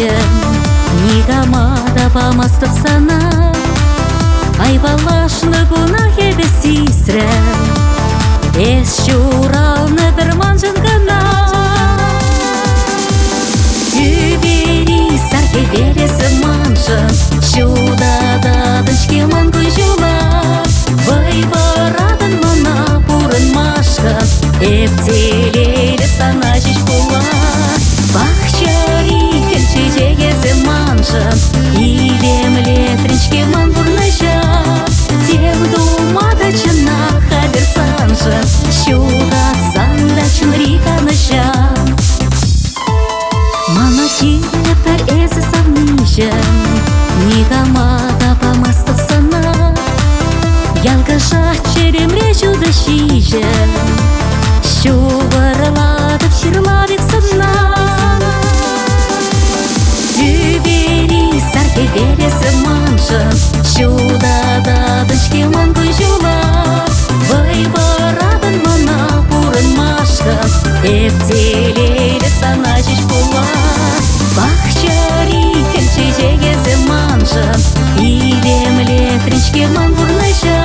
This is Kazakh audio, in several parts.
Нигамада помастып сана, айбалашны гунах ебе сисре, эс чуралны бір манжын гына. Тюбери сарке бересі манжын, шудададын шкеман күжула, вайбарадын мана пурын машкан, эптелейлі сана жеш була. Бахчари кілчежегесі манжын, илемле тренчкеман бурныжа, тем думада чына хадер санжын, шуға санда чынри каныжа. Мана кепер эзі савнижын, нигамада помастып сана, ялгыша черемре чуды шижын, шуғырладып шырладық сына. Тюбери сарке бересі манжын, шудададын шкеман күжула, вайбарадын мана пурын машкан, эптелейлі сана жеш була. Бахчари кілчежегесі манжын, илемле тренчкеман бурныжа,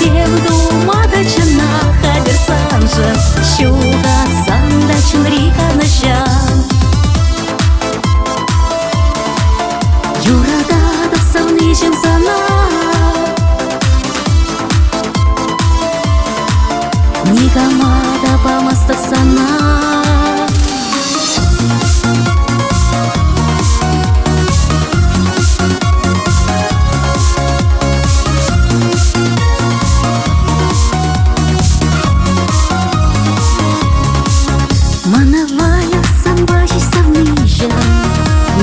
тем думада чына хадер санжын, шуға санда чынри каныжа. Юрададып савнижым сана, нигамада помастып сана. Манавая самбажи савнижым,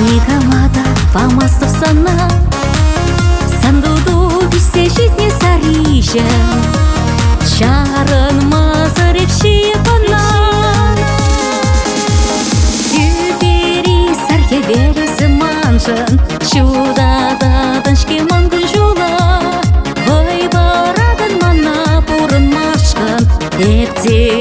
нигамада помастып сана, сандуду биссе житне сарижым, чарын мазырып шиепана. Тюбери сарке бересі манжын, шудададын шкеман күжула, вайбарадын мана пурын машкан, эптелейлі